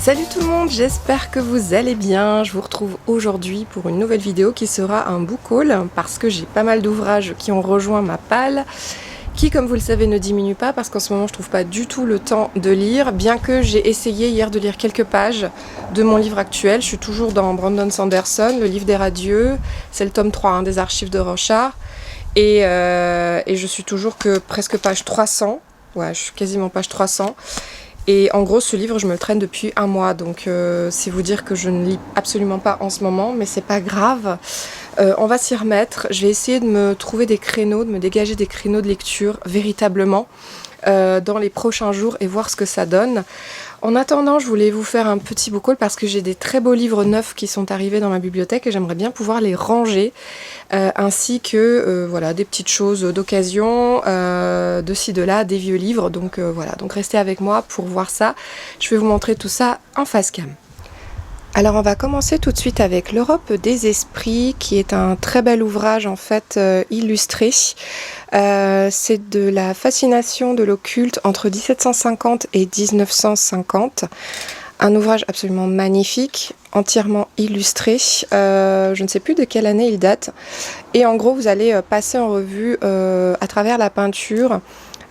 Salut tout le monde, j'espère que vous allez bien. Je vous retrouve aujourd'hui pour une nouvelle vidéo qui sera un book haul parce que j'ai pas mal d'ouvrages qui ont rejoint ma palle, qui comme vous le savez ne diminue pas parce qu'en ce moment je trouve pas du tout le temps de lire, bien que j'ai essayé hier de lire quelques pages de mon livre actuel. Je suis toujours dans Brandon Sanderson, le livre des radieux, c'est le tome 3 des archives de Rochard et je suis toujours que presque page 300, ouais je suis quasiment page 300. Et en gros, ce livre, je me le traîne depuis un mois, donc c'est vous dire que je ne lis absolument pas en ce moment, mais c'est pas grave. On va s'y remettre. Je vais essayer de me trouver des créneaux, de me dégager des créneaux de lecture véritablement dans les prochains jours et voir ce que ça donne. En attendant, je voulais vous faire un petit book haul parce que j'ai des très beaux livres neufs qui sont arrivés dans ma bibliothèque et j'aimerais bien pouvoir les ranger, ainsi que voilà, des petites choses d'occasion, de ci, de là, des vieux livres. Donc voilà, donc restez avec moi pour voir ça. Je vais vous montrer tout ça en face cam. Alors on va commencer tout de suite avec l'Europe des esprits, qui est un très bel ouvrage en fait illustré. C'est de la fascination de l'occulte entre 1750 et 1950. Un ouvrage absolument magnifique, entièrement illustré. Je ne sais plus de quelle année il date. Et en gros, vous allez passer en revue à travers la peinture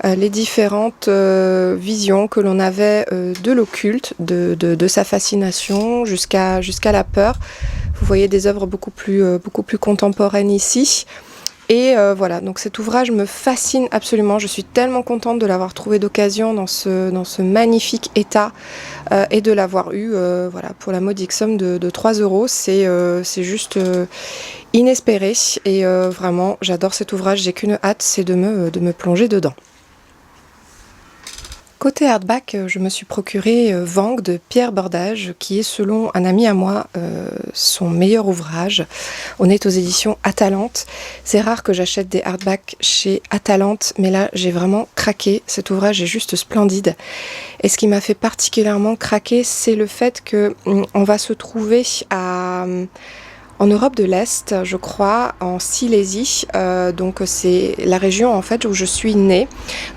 les différentes visions que l'on avait de l'occulte, de sa fascination jusqu'à la peur. Vous voyez des œuvres beaucoup plus contemporaines ici. Et voilà, donc cet ouvrage me fascine absolument. Je suis tellement contente de l'avoir trouvé d'occasion dans ce magnifique état et de l'avoir eu voilà, pour la modique somme de 3 €. C'est juste inespéré et vraiment j'adore cet ouvrage. J'ai qu'une hâte, c'est de me plonger dedans. Côté hardback, je me suis procuré Vang de Pierre Bordage, qui est selon un ami à moi son meilleur ouvrage. On est aux éditions Atalante. C'est rare que j'achète des hardbacks chez Atalante, mais là j'ai vraiment craqué. Cet ouvrage est juste splendide. Et ce qui m'a fait particulièrement craquer, c'est le fait qu'on va se trouver en Europe de l'Est, je crois, en Silésie. Donc c'est la région en fait où je suis née,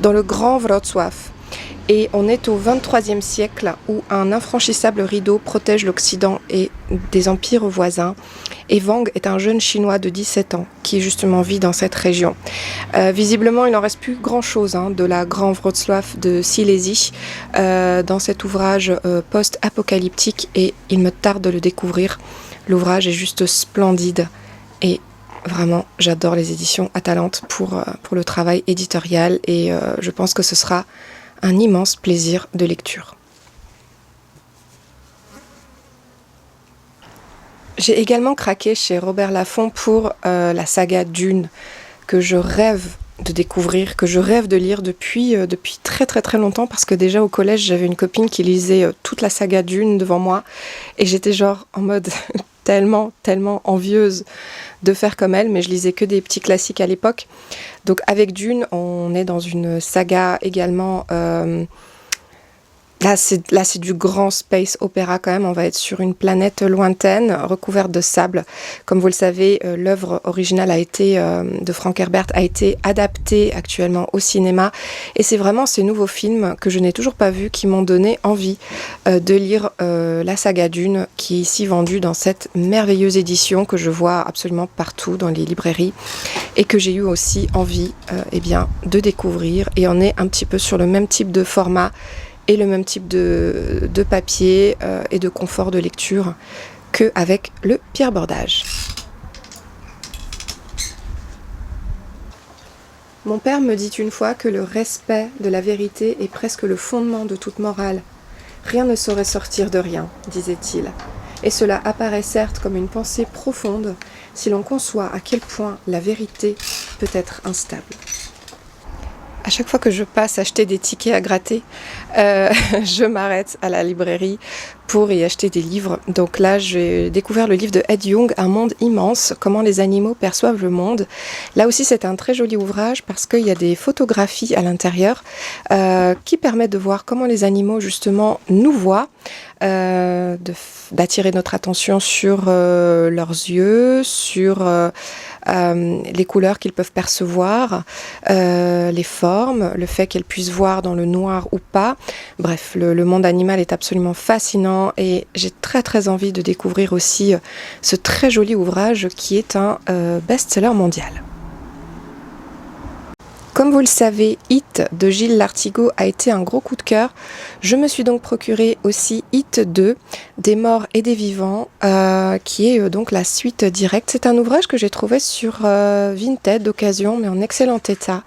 dans le Grand Wrocław. Et on est au XXIIIe siècle où un infranchissable rideau protège l'Occident et des empires voisins. Et Vang est un jeune Chinois de 17 ans qui justement vit dans cette région. Visiblement, il n'en reste plus grand-chose de la Grand Wrocław de Silésie dans cet ouvrage post-apocalyptique et il me tarde de le découvrir. L'ouvrage est juste splendide et vraiment, j'adore les éditions Atalante pour le travail éditorial et je pense que ce sera un immense plaisir de lecture. J'ai également craqué chez Robert Laffont pour la saga Dune, que je rêve de découvrir, que je rêve de lire depuis très très très longtemps, parce que déjà au collège j'avais une copine qui lisait toute la saga Dune devant moi, et j'étais genre en mode tellement envieuse de faire comme elle, mais je lisais que des petits classiques à l'époque. Donc avec Dune, on est dans une saga également. Là, c'est du grand space opéra quand même. On va être sur une planète lointaine, recouverte de sable. Comme vous le savez, l'œuvre originale de Frank Herbert a été adaptée actuellement au cinéma. Et c'est vraiment ces nouveaux films que je n'ai toujours pas vus qui m'ont donné envie de lire la saga Dune, qui est ici vendue dans cette merveilleuse édition que je vois absolument partout dans les librairies et que j'ai eu aussi envie de découvrir. Et on est un petit peu sur le même type de format et le même type de papier et de confort de lecture qu'avec le Pierre Bordage. Mon père me dit une fois que le respect de la vérité est presque le fondement de toute morale. Rien ne saurait sortir de rien, disait-il. Et cela apparaît certes comme une pensée profonde si l'on conçoit à quel point la vérité peut être instable. À chaque fois que je passe acheter des tickets à gratter, je m'arrête à la librairie pour y acheter des livres. Donc là, j'ai découvert le livre de Ed Young, Un monde immense, comment les animaux perçoivent le monde. Là aussi, c'est un très joli ouvrage parce qu'il y a des photographies à l'intérieur qui permettent de voir comment les animaux, justement, nous voient, d'attirer notre attention sur leurs yeux, sur les couleurs qu'ils peuvent percevoir, les formes, le fait qu'elles puissent voir dans le noir ou pas. Bref, le monde animal est absolument fascinant. passionnant et j'ai très envie de découvrir aussi ce très joli ouvrage qui est un best-seller mondial. Comme vous le savez, It de Gilles Lartigot a été un gros coup de cœur. Je me suis donc procuré aussi It 2, des morts et des vivants, qui est donc la suite directe. C'est un ouvrage que j'ai trouvé sur Vinted d'occasion, mais en excellent état.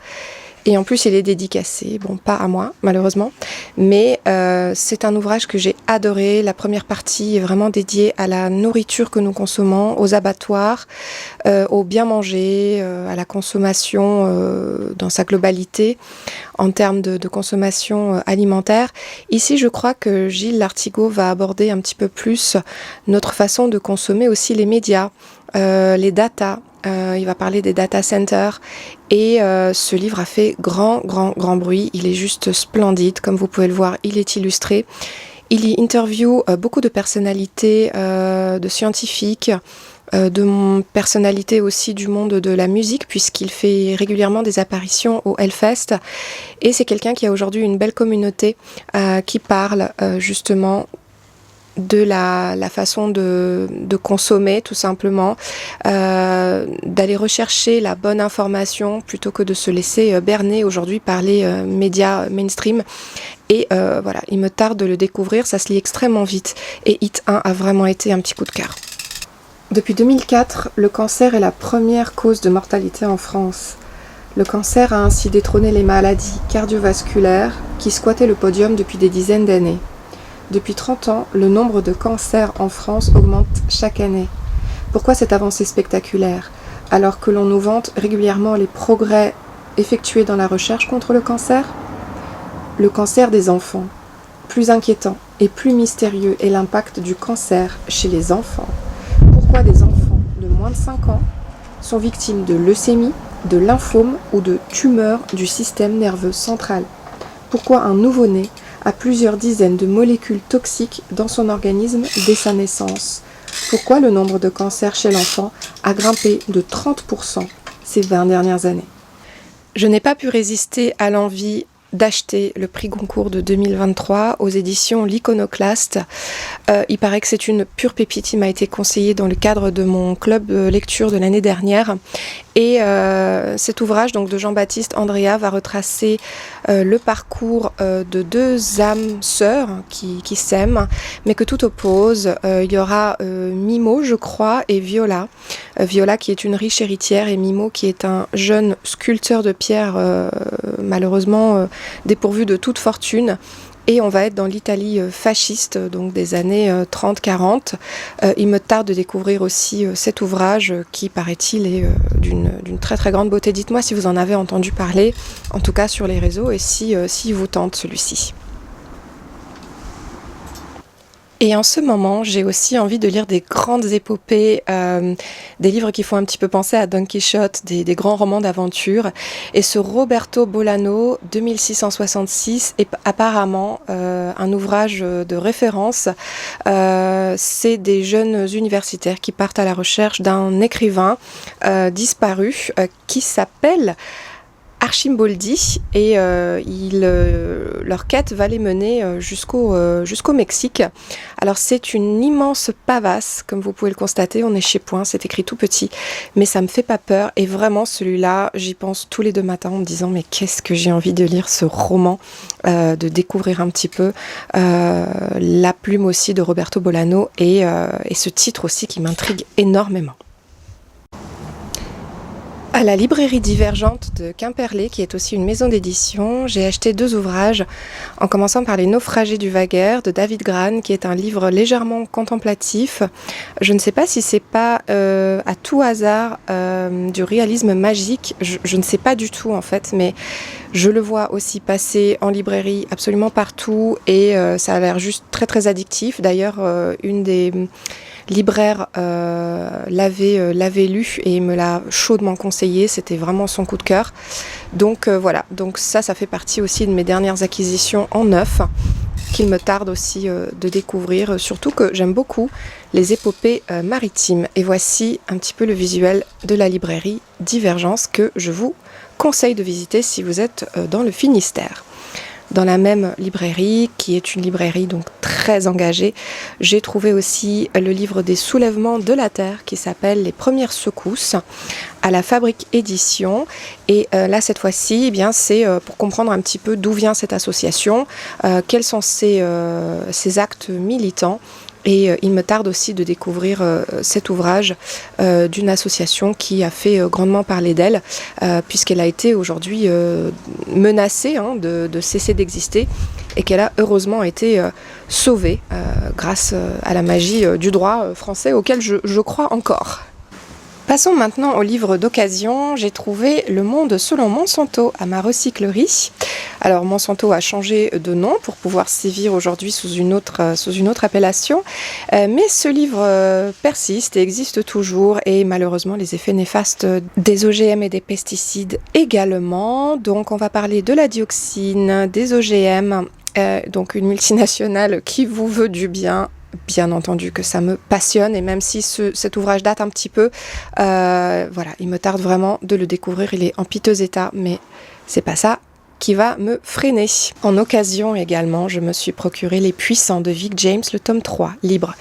Et en plus, il est dédicacé, bon, pas à moi, malheureusement, mais c'est un ouvrage que j'ai adoré. La première partie est vraiment dédiée à la nourriture que nous consommons, aux abattoirs, au bien manger, à la consommation dans sa globalité, en termes de consommation alimentaire. Ici, je crois que Gilles Lartigot va aborder un petit peu plus notre façon de consommer aussi les médias, les datas. Il va parler des data centers et ce livre a fait grand bruit. Il est juste splendide, comme vous pouvez le voir, il est illustré. Il y interview beaucoup de personnalités, de scientifiques, personnalités aussi du monde de la musique, puisqu'il fait régulièrement des apparitions au Hellfest. Et c'est quelqu'un qui a aujourd'hui une belle communauté qui parle justement de la façon de consommer tout simplement, d'aller rechercher la bonne information plutôt que de se laisser berner aujourd'hui par les médias mainstream. Et voilà, il me tarde de le découvrir, ça se lit extrêmement vite et It 1 a vraiment été un petit coup de cœur. Depuis 2004, le cancer est la première cause de mortalité en France. Le cancer a ainsi détrôné les maladies cardiovasculaires qui squattaient le podium depuis des dizaines d'années. Depuis 30 ans, le nombre de cancers en France augmente chaque année. Pourquoi cette avancée spectaculaire, alors que l'on nous vante régulièrement les progrès effectués dans la recherche contre le cancer ? Le cancer des enfants. Plus inquiétant et plus mystérieux est l'impact du cancer chez les enfants. Pourquoi des enfants de moins de 5 ans sont victimes de leucémie, de lymphome ou de tumeurs du système nerveux central ? Pourquoi un nouveau-né a plusieurs dizaines de molécules toxiques dans son organisme dès sa naissance? Pourquoi le nombre de cancers chez l'enfant a grimpé de 30% ces 20 dernières années? Je n'ai pas pu résister à l'envie d'acheter le prix Goncourt de 2023 aux éditions L'Iconoclaste. Il paraît que c'est une pure pépite, il m'a été conseillé dans le cadre de mon club lecture de l'année dernière. Et cet ouvrage donc de Jean-Baptiste Andrea va retracer le parcours de deux âmes sœurs qui s'aiment, mais que tout oppose. Il y aura Mimo, je crois, et Viola. Viola qui est une riche héritière et Mimo qui est un jeune sculpteur de pierre malheureusement dépourvu de toute fortune. Et on va être dans l'Italie fasciste, donc des années 30-40. Il me tarde de découvrir aussi cet ouvrage qui, paraît-il, est d'une très grande beauté. Dites-moi si vous en avez entendu parler, en tout cas sur les réseaux, et si vous tente celui-ci. Et en ce moment, j'ai aussi envie de lire des grandes épopées, des livres qui font un petit peu penser à Don Quichotte, des grands romans d'aventure. Et ce Roberto Bolano, 2666, est apparemment un ouvrage de référence. C'est des jeunes universitaires qui partent à la recherche d'un écrivain disparu qui s'appelle Archimboldi et leur quête va les mener jusqu'au Mexique. Alors c'est une immense pavasse, comme vous pouvez le constater, on est chez Point, c'est écrit tout petit, mais ça me fait pas peur et vraiment celui-là, j'y pense tous les 2 matins en me disant mais qu'est-ce que j'ai envie de lire ce roman, de découvrir un petit peu la plume aussi de Roberto Bolano et ce titre aussi qui m'intrigue énormément. À la librairie Divergente de Quimperlé, qui est aussi une maison d'édition, j'ai acheté 2 ouvrages, en commençant par Les Naufragés du Vaguaire de David Grann, qui est un livre légèrement contemplatif. Je ne sais pas si c'est pas à tout hasard du réalisme magique, je ne sais pas du tout en fait, mais je le vois aussi passer en librairie absolument partout et ça a l'air juste très addictif. D'ailleurs, une des libraire l'avait lu et me l'a chaudement conseillé, c'était vraiment son coup de cœur. Donc voilà, donc ça fait partie aussi de mes dernières acquisitions en neuf qu'il me tarde aussi de découvrir, surtout que j'aime beaucoup les épopées maritimes. Et voici un petit peu le visuel de la librairie Divergence que je vous conseille de visiter si vous êtes dans le Finistère. Dans la même librairie, qui est une librairie donc très engagée. J'ai trouvé aussi le livre des soulèvements de la Terre qui s'appelle Les premières secousses à la Fabrique Édition. Et là, cette fois-ci, eh bien, c'est pour comprendre un petit peu d'où vient cette association, quels sont ses actes militants. Et il me tarde aussi de découvrir cet ouvrage d'une association qui a fait grandement parler d'elle, puisqu'elle a été aujourd'hui menacée de cesser d'exister et qu'elle a heureusement été sauvée grâce à la magie du droit français auquel je crois encore. Passons maintenant au livre d'occasion. J'ai trouvé Le Monde selon Monsanto à ma recyclerie. Alors Monsanto a changé de nom pour pouvoir sévir aujourd'hui sous une autre appellation, mais ce livre persiste et existe toujours, et malheureusement les effets néfastes des OGM et des pesticides également. Donc on va parler de la dioxine, des OGM, donc une multinationale qui vous veut du bien. Bien entendu que ça me passionne, et même si cet ouvrage date un petit peu, voilà, il me tarde vraiment de le découvrir. Il est en piteux état, mais c'est pas ça qui va me freiner. En occasion également, je me suis procuré Les Puissants de Vic James, le tome 3, libre.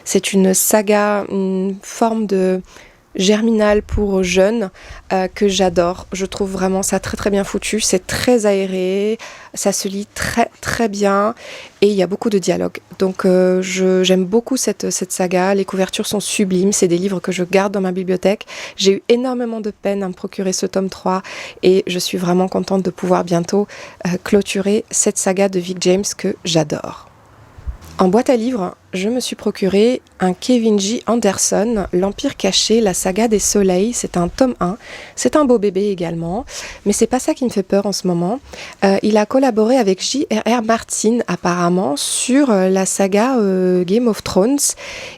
C'est une saga, une forme de Germinal pour jeunes que j'adore. Je trouve vraiment ça très très bien foutu. C'est très aéré, ça se lit très très bien et il y a beaucoup de dialogue. Donc j'aime beaucoup cette saga. Les couvertures sont sublimes. C'est des livres que je garde dans ma bibliothèque. J'ai eu énormément de peine à me procurer ce tome 3 et je suis vraiment contente de pouvoir bientôt clôturer cette saga de Vic James que j'adore. En boîte à livres, je me suis procuré un Kevin J. Anderson, L'Empire caché, la saga des soleils. C'est un tome 1. C'est un beau bébé également, mais c'est pas ça qui me fait peur en ce moment. Il a collaboré avec J.R.R. Martin apparemment sur la saga Game of Thrones,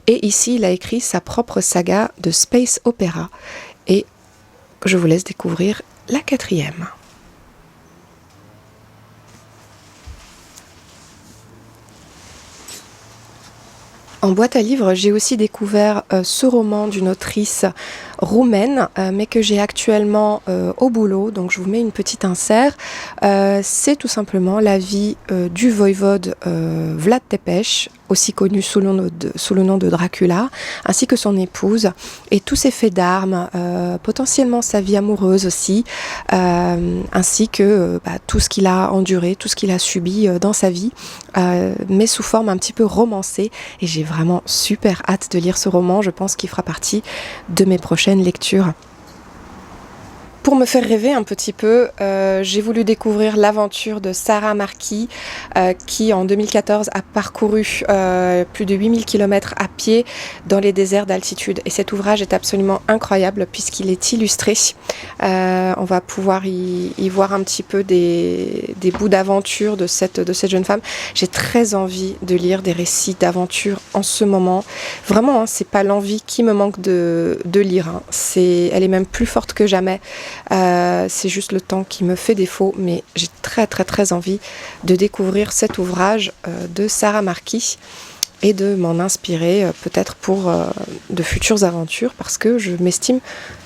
et ici il a écrit sa propre saga de space opéra. Et je vous laisse découvrir la 4e. En boîte à livres, j'ai aussi découvert ce roman d'une autrice roumaine, mais que j'ai actuellement au boulot, donc je vous mets une petite insert. C'est tout simplement la vie du voïvode Vlad Tepes, aussi connu sous le nom de Dracula, ainsi que son épouse, et tous ses faits d'armes, potentiellement sa vie amoureuse aussi, ainsi que tout ce qu'il a enduré, tout ce qu'il a subi dans sa vie, mais sous forme un petit peu romancée, et j'ai vraiment super hâte de lire ce roman. Je pense qu'il fera partie de mes prochaines lectures. Pour me faire rêver un petit peu, j'ai voulu découvrir l'aventure de Sarah Marquis, qui en 2014 a parcouru plus de 8000 km à pied dans les déserts d'altitude. Et cet ouvrage est absolument incroyable puisqu'il est illustré. On va pouvoir y voir un petit peu des bouts d'aventure de cette jeune femme. J'ai très envie de lire des récits d'aventure en ce moment. Vraiment, c'est pas l'envie qui me manque de lire. Elle est même plus forte que jamais. C'est juste le temps qui me fait défaut, mais j'ai très très très envie de découvrir cet ouvrage de Sarah Marquis et de m'en inspirer peut-être pour de futures aventures, parce que je m'estime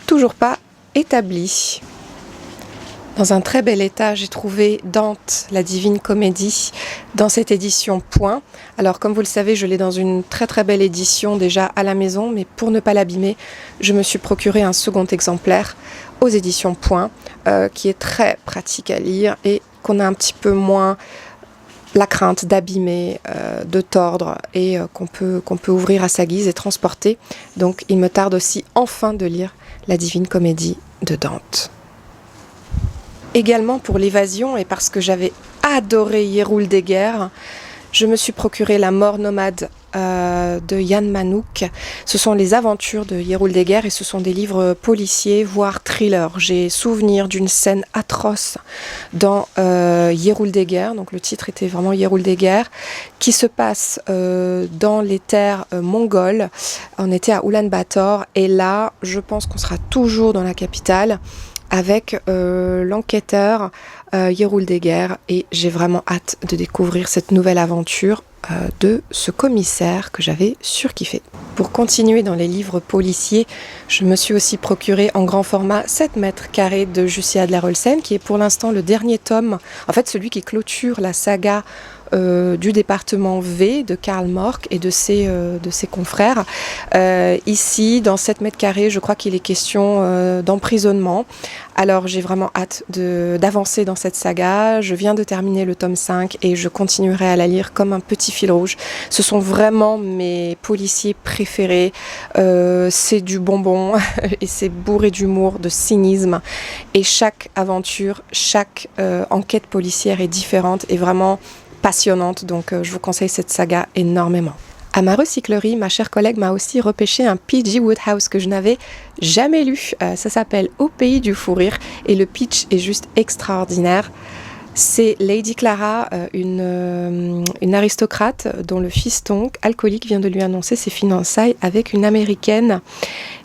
toujours pas établie. Dans un très bel état, j'ai trouvé Dante, la Divine Comédie, dans cette édition Point. Alors, comme vous le savez, je l'ai dans une très très belle édition déjà à la maison, mais pour ne pas l'abîmer, je me suis procuré un second exemplaire aux éditions Point, qui est très pratique à lire et qu'on a un petit peu moins la crainte d'abîmer, de tordre, et qu'on peut ouvrir à sa guise et transporter. Donc, il me tarde aussi enfin de lire la Divine Comédie de Dante. Également pour l'évasion, et parce que j'avais adoré Héroul-Deguer, je me suis procuré La Mort nomade de Yann Manouk. Ce sont les aventures de Héroul-Deguer et ce sont des livres policiers, voire thrillers. J'ai souvenir d'une scène atroce dans Héroul-Deguer, donc le titre était vraiment Héroul-Deguer, qui se passe dans les terres mongoles. On était à Oulan-Bator et là, je pense qu'on sera toujours dans la capitale avec l'enquêteur Héroul-Deguer, et j'ai vraiment hâte de découvrir cette nouvelle aventure de ce commissaire que j'avais surkiffé. Pour continuer dans les livres policiers, je me suis aussi procuré en grand format 7 mètres carrés de Jussi Adler-Olsen, qui est pour l'instant le dernier tome, en fait celui qui clôture la saga du département V de Karl Mork et de ses confrères. Ici, dans 7 mètres carrés, je crois qu'il est question d'emprisonnement. Alors j'ai vraiment hâte d'avancer dans cette saga. Je viens de terminer le tome 5 et je continuerai à la lire comme un petit fil rouge. Ce sont vraiment mes policiers préférés. C'est du bonbon et c'est bourré d'humour, de cynisme. Et chaque aventure, chaque enquête policière est différente et vraiment passionnante. Donc je vous conseille cette saga énormément. À ma recyclerie, ma chère collègue m'a aussi repêché un P.G. Wodehouse que je n'avais jamais lu. Ça s'appelle Au pays du fou rire et le pitch est juste extraordinaire. C'est Lady Clara, une aristocrate dont le fiston alcoolique vient de lui annoncer ses fiançailles avec une américaine.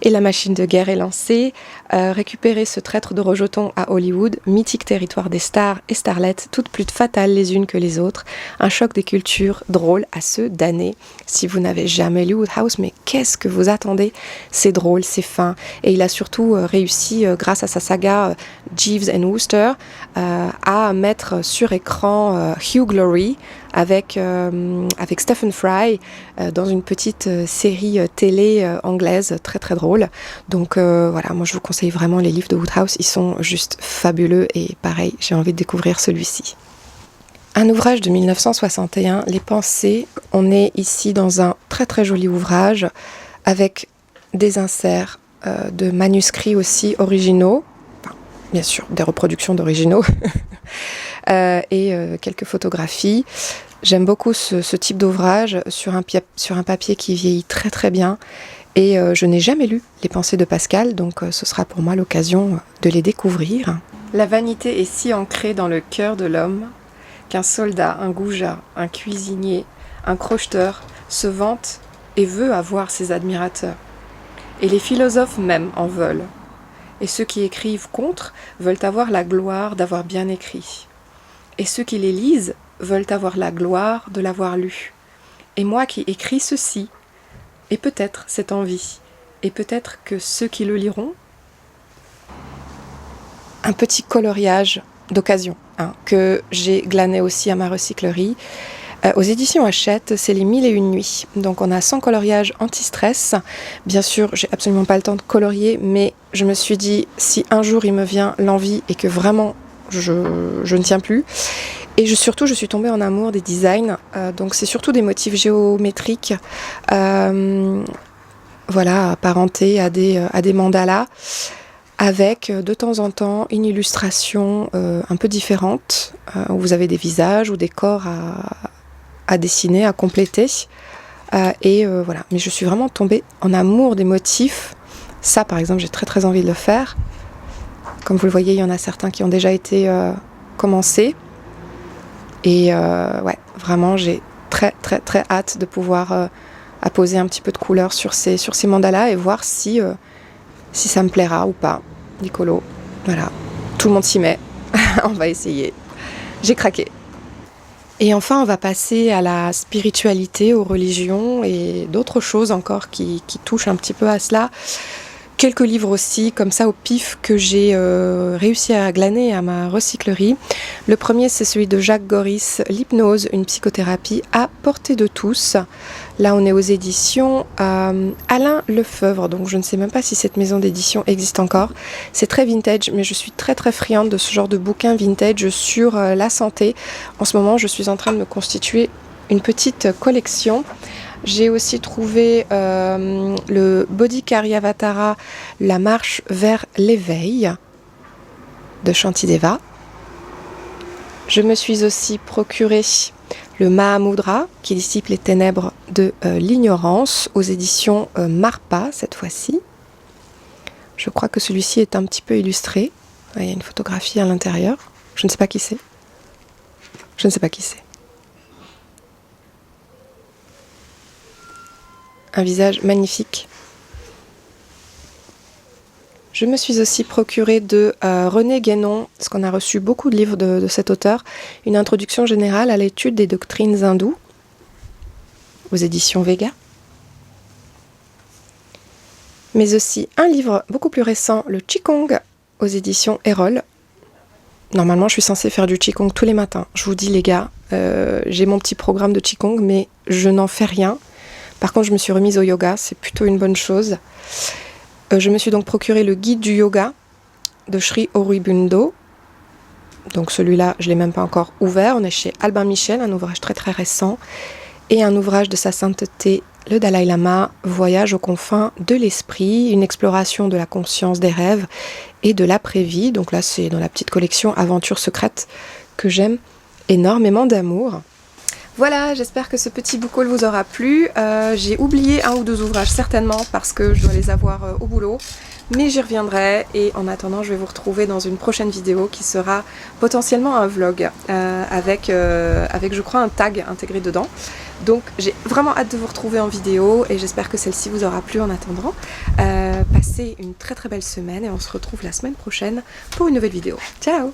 Et la machine de guerre est lancée. Récupérer ce traître de rejeton à Hollywood, mythique territoire des stars et starlettes, toutes plus fatales les unes que les autres. Un choc des cultures drôle à se damner. Si vous n'avez jamais lu Wodehouse, mais qu'est-ce que vous attendez? C'est drôle, c'est fin. Et il a surtout réussi, grâce à sa saga Jeeves and Wooster, à mettre sur écran Hugh Laurie avec Stephen Fry dans une petite série télé anglaise très très drôle. Donc voilà, moi je vous conseille vraiment les livres de Wodehouse, ils sont juste fabuleux et pareil, j'ai envie de découvrir celui-ci. Un ouvrage de 1961, Les Pensées. On est ici dans un très très joli ouvrage avec des inserts de manuscrits aussi originaux, enfin, bien sûr des reproductions d'originaux et quelques photographies. J'aime beaucoup ce type d'ouvrage sur un papier qui vieillit très très bien et je n'ai jamais lu Les Pensées de Pascal, donc ce sera pour moi l'occasion de les découvrir. La vanité est si ancrée dans le cœur de l'homme qu'un soldat, un goujat, un cuisinier, un crocheteur se vante et veut avoir ses admirateurs. Et les philosophes même en veulent. Et ceux qui écrivent contre veulent avoir la gloire d'avoir bien écrit. Et ceux qui les lisent veulent avoir la gloire de l'avoir lu. Et moi qui écris ceci, et peut-être cette envie, et peut-être que ceux qui le liront, un petit coloriage d'occasion que j'ai glané aussi à ma recyclerie. Aux éditions Hachette, c'est les 1001 nuits. Donc on a 100 coloriages anti-stress. Bien sûr, j'ai absolument pas le temps de colorier, mais je me suis dit, si un jour il me vient l'envie et que vraiment je ne tiens plus. Et surtout, je suis tombée en amour des designs. Donc c'est surtout des motifs géométriques, voilà, apparentés à des mandalas, avec de temps en temps une illustration un peu différente, où vous avez des visages ou des corps à dessiner, à compléter. Voilà. Mais je suis vraiment tombée en amour des motifs. Ça, par exemple, j'ai très très envie de le faire. Comme vous le voyez, il y en a certains qui ont déjà été commencés. Et ouais, vraiment, j'ai très très très hâte de pouvoir apposer un petit peu de couleur sur ces mandalas et voir si ça me plaira ou pas. Nicolo, voilà, tout le monde s'y met. On va essayer. J'ai craqué. Et enfin, on va passer à la spiritualité, aux religions et d'autres choses encore qui touchent un petit peu à cela. Quelques livres aussi, comme ça au pif, que j'ai réussi à glaner à ma recyclerie. Le premier, c'est celui de Jacques Goris, L'hypnose, une psychothérapie à portée de tous. Là, on est aux éditions Alain Lefebvre, donc je ne sais même pas si cette maison d'édition existe encore. C'est très vintage, mais je suis très très friande de ce genre de bouquins vintage sur la santé. En ce moment, je suis en train de me constituer une petite collection. J'ai aussi trouvé le Bodhikariavatara, la marche vers l'éveil de Shantideva. Je me suis aussi procuré le Mahamudra, qui dissipe les ténèbres de l'ignorance, aux éditions Marpa cette fois-ci. Je crois que celui-ci est un petit peu illustré. Il y a une photographie à l'intérieur. Je ne sais pas qui c'est. Je ne sais pas qui c'est. Un visage magnifique. Je me suis aussi procuré de René Guénon, parce qu'on a reçu beaucoup de livres de cet auteur, une introduction générale à l'étude des doctrines hindoues, aux éditions Vega. Mais aussi un livre beaucoup plus récent, le Qigong, aux éditions Erol. Normalement, je suis censée faire du Qigong tous les matins. Je vous dis les gars, j'ai mon petit programme de Qigong, mais je n'en fais rien. Par contre, je me suis remise au yoga, c'est plutôt une bonne chose. Je me suis donc procuré le guide du yoga de Sri Aurobindo. Donc celui-là, je ne l'ai même pas encore ouvert. On est chez Albin Michel, un ouvrage très très récent. Et un ouvrage de sa sainteté, le Dalai Lama, Voyage aux confins de l'esprit, une exploration de la conscience des rêves et de l'après-vie. Donc là, c'est dans la petite collection Aventures secrètes que j'aime énormément d'amour. Voilà, j'espère que ce petit book haul vous aura plu. J'ai oublié 1 ou 2 ouvrages certainement parce que je dois les avoir au boulot. Mais j'y reviendrai et en attendant je vais vous retrouver dans une prochaine vidéo qui sera potentiellement un vlog avec je crois un tag intégré dedans. Donc j'ai vraiment hâte de vous retrouver en vidéo et j'espère que celle-ci vous aura plu en attendant. Passez une très très belle semaine et on se retrouve la semaine prochaine pour une nouvelle vidéo. Ciao!